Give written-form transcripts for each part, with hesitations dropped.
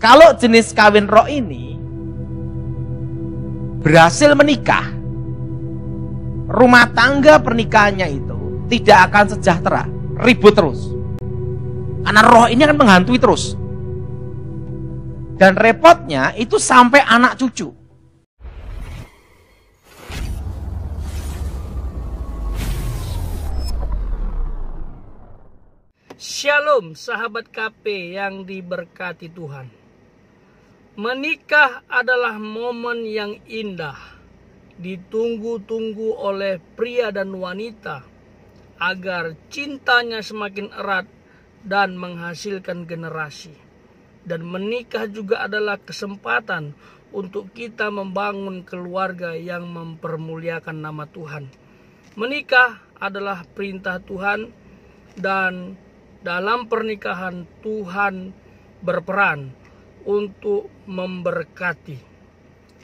Kalau jenis kawin roh ini berhasil menikah, rumah tangga pernikahannya itu tidak akan sejahtera, ribut terus. Karena roh ini akan menghantui terus. Dan repotnya itu sampai anak cucu. Shalom sahabat KP yang diberkati Tuhan. Menikah adalah momen yang indah, ditunggu-tunggu oleh pria dan wanita agar cintanya semakin erat dan menghasilkan generasi. Dan menikah juga adalah kesempatan untuk kita membangun keluarga yang mempermuliakan nama Tuhan. Menikah adalah perintah Tuhan, dan dalam pernikahan Tuhan berperan untuk memberkati.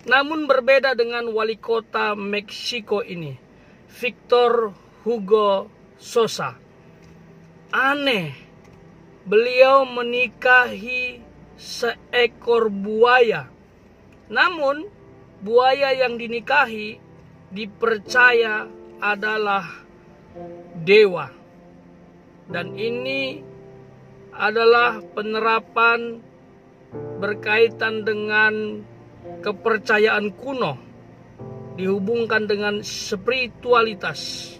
Namun berbeda dengan wali kota Meksiko ini, Victor Hugo Sosa. Aneh, beliau menikahi seekor buaya. Namun buaya yang dinikahi dipercaya adalah dewa. Dan ini adalah penerapan berkaitan dengan kepercayaan kuno, dihubungkan dengan spiritualitas.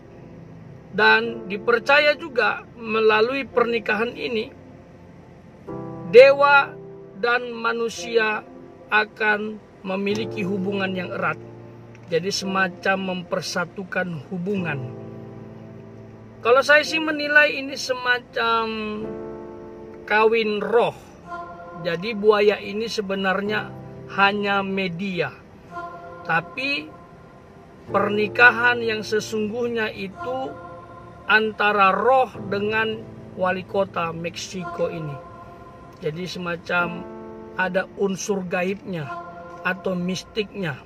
Dan dipercaya juga melalui pernikahan ini, dewa dan manusia akan memiliki hubungan yang erat. Jadi semacam mempersatukan hubungan. Kalau saya sih menilai ini semacam kawin roh. Jadi buaya ini sebenarnya hanya media. Tapi pernikahan yang sesungguhnya itu antara roh dengan wali kota Meksiko ini. Jadi semacam ada unsur gaibnya atau mistiknya.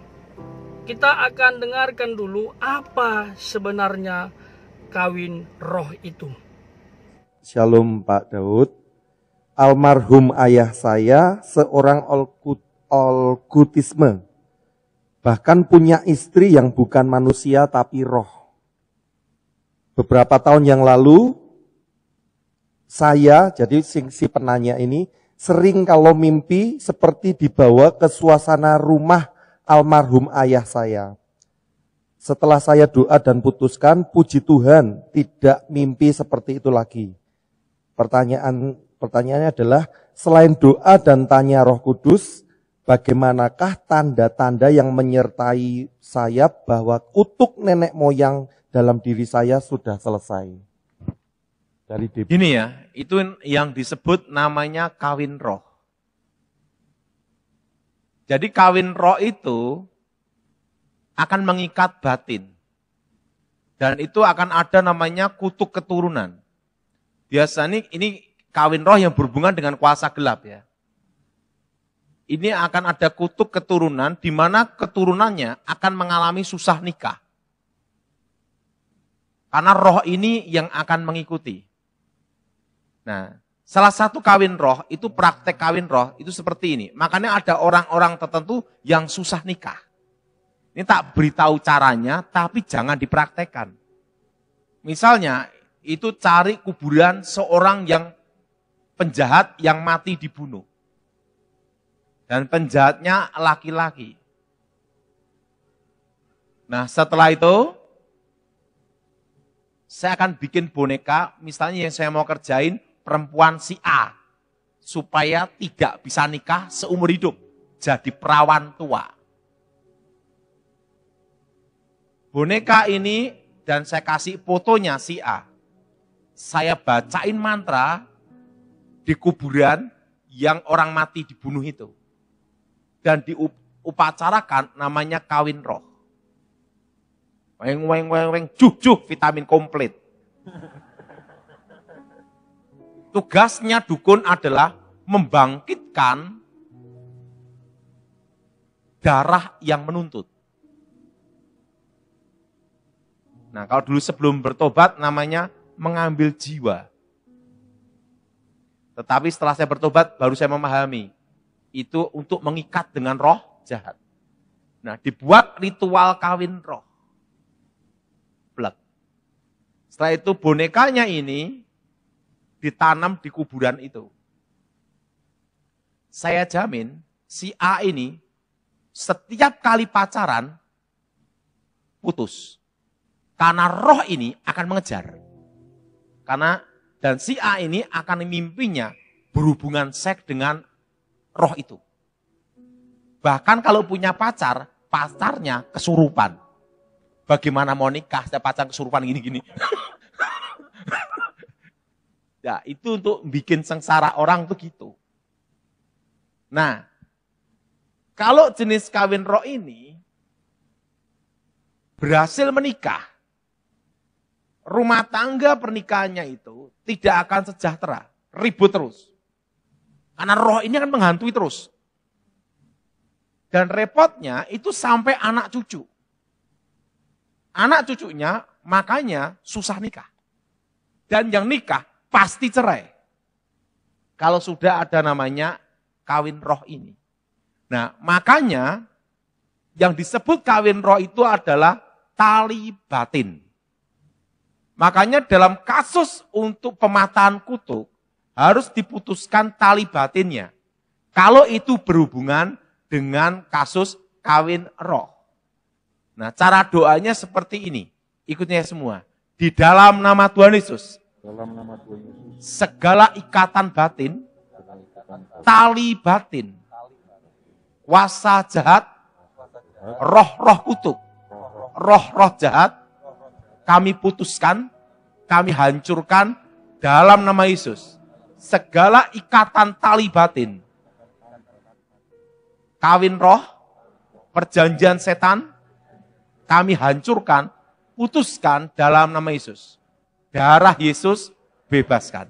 Kita akan dengarkan dulu apa sebenarnya kawin roh itu. Shalom Pak Daud. Almarhum ayah saya seorang okkultisme. Bahkan punya istri yang bukan manusia tapi roh. Beberapa tahun yang lalu, saya, jadi si penanya ini, sering kalau mimpi seperti dibawa ke suasana rumah almarhum ayah saya. Setelah saya doa dan putuskan, puji Tuhan, tidak mimpi seperti itu lagi. Pertanyaannya adalah, selain doa dan tanya Roh Kudus, bagaimanakah tanda-tanda yang menyertai saya bahwa kutuk nenek moyang dalam diri saya sudah selesai? Dari Gini ya, itu yang disebut namanya kawin roh. Jadi kawin roh itu akan mengikat batin. Dan itu akan ada namanya kutuk keturunan. Biasanya ini kawin roh yang berhubungan dengan kuasa gelap ya. Ini akan ada kutuk keturunan di mana keturunannya akan mengalami susah nikah. Karena roh ini yang akan mengikuti. Nah, salah satu kawin roh, itu praktek kawin roh, itu seperti ini. Makanya ada orang-orang tertentu yang susah nikah. Ini tak beritahu caranya, tapi jangan dipraktekkan. Misalnya, itu cari kuburan seorang yang penjahat yang mati dibunuh. Dan penjahatnya laki-laki. Nah, setelah itu, saya akan bikin boneka, misalnya yang saya mau kerjain, perempuan si A. Supaya tidak bisa nikah seumur hidup. Jadi perawan tua. Boneka ini dan saya kasih fotonya si A. Saya bacain mantra di kuburan yang orang mati dibunuh itu. Dan diupacarakan namanya kawin roh. Weng weng weng weng juh vitamin komplit. Tugasnya dukun adalah membangkitkan darah yang menuntut. Nah, kalau dulu sebelum bertobat namanya mengambil jiwa. Tetapi setelah saya bertobat baru saya memahami. Itu untuk mengikat dengan roh jahat. Nah, dibuat ritual kawin roh. Blek. Setelah itu bonekanya ini ditanam di kuburan itu. Saya jamin si A ini setiap kali pacaran putus. Karena roh ini akan mengejar. Dan si A ini akan mimpinya berhubungan seks dengan roh itu. Bahkan kalau punya pacar, pacarnya kesurupan. Bagaimana mau nikah, saya pacar kesurupan gini-gini. Ya, itu untuk bikin sengsara orang tuh gitu. Nah, kalau jenis kawin roh ini berhasil menikah, rumah tangga pernikahannya itu tidak akan sejahtera, ribut terus. Karena roh ini akan menghantui terus. Dan repotnya itu sampai anak cucu. Anak cucunya makanya susah nikah. Dan yang nikah pasti cerai. Kalau sudah ada namanya kawin roh ini. Nah, makanya yang disebut kawin roh itu adalah tali batin. Makanya dalam kasus untuk pematahan kutuk, harus diputuskan tali batinnya. Kalau itu berhubungan dengan kasus kawin roh. Nah, cara doanya seperti ini. Ikutnya semua. Di dalam nama Tuhan Yesus. Segala ikatan batin, tali batin, kuasa jahat, roh-roh kutuk, roh-roh jahat, kami putuskan, kami hancurkan dalam nama Yesus. Segala ikatan tali batin, kawin roh, perjanjian setan, kami hancurkan, putuskan dalam nama Yesus. Darah Yesus bebaskan.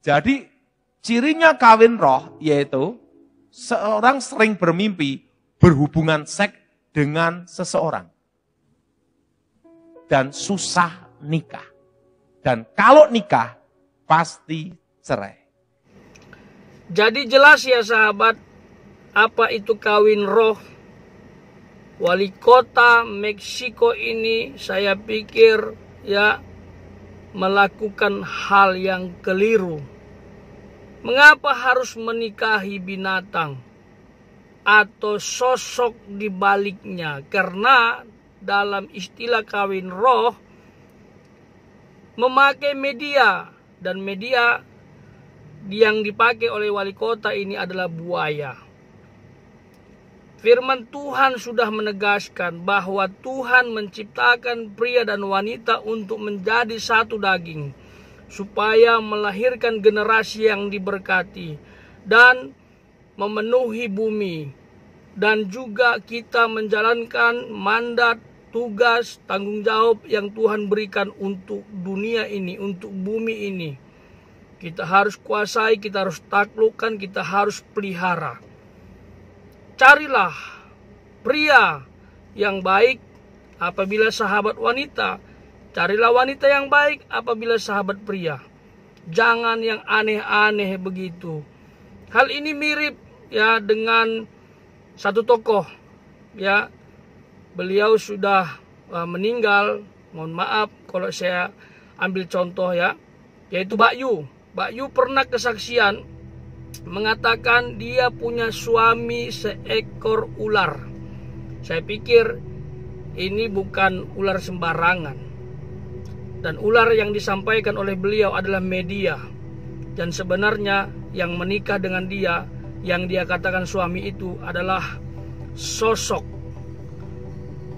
Jadi cirinya kawin roh yaitu seorang sering bermimpi berhubungan seks dengan seseorang. Dan susah nikah. Dan kalau nikah pasti cerai. Jadi jelas ya sahabat, apa itu kawin roh. Wali kota Meksiko ini saya pikir ya melakukan hal yang keliru. Mengapa harus menikahi binatang atau sosok di baliknya? Karena dalam istilah kawin roh memakai media, dan media yang dipakai oleh wali kota ini adalah buaya. Firman Tuhan sudah menegaskan bahwa Tuhan menciptakan pria dan wanita untuk menjadi satu daging, supaya melahirkan generasi yang diberkati dan memenuhi bumi. Dan juga kita menjalankan mandat, tugas, tanggung jawab yang Tuhan berikan untuk dunia ini, untuk bumi ini. Kita harus kuasai, kita harus taklukkan, kita harus pelihara. Carilah pria yang baik apabila sahabat wanita. Carilah wanita yang baik apabila sahabat pria. Jangan yang aneh-aneh begitu. Hal ini mirip ya dengan satu tokoh ya. Beliau sudah meninggal. Mohon maaf kalau saya ambil contoh ya, yaitu Mbak Yu. Mbak Yu pernah kesaksian mengatakan dia punya suami seekor ular. Saya pikir ini bukan ular sembarangan. Dan ular yang disampaikan oleh beliau adalah media. Dan sebenarnya yang menikah dengan dia, yang dia katakan suami itu adalah sosok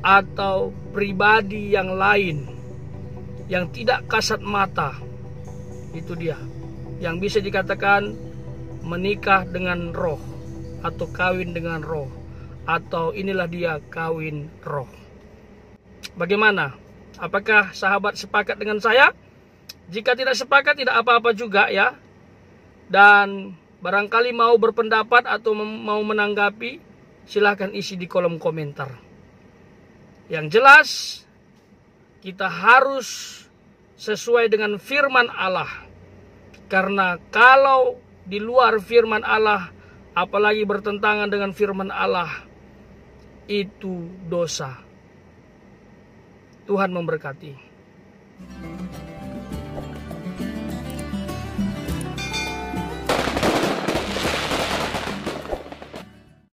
atau pribadi yang lain yang tidak kasat mata. Itu dia yang bisa dikatakan menikah dengan roh atau kawin dengan roh, atau inilah dia kawin roh. Bagaimana? Apakah sahabat sepakat dengan saya? Jika tidak sepakat tidak apa-apa juga ya. Dan barangkali mau berpendapat atau mau menanggapi, silahkan isi di kolom komentar. Yang jelas kita harus sesuai dengan firman Allah. Karena kalau di luar firman Allah apalagi bertentangan dengan firman Allah, itu dosa. Tuhan memberkati.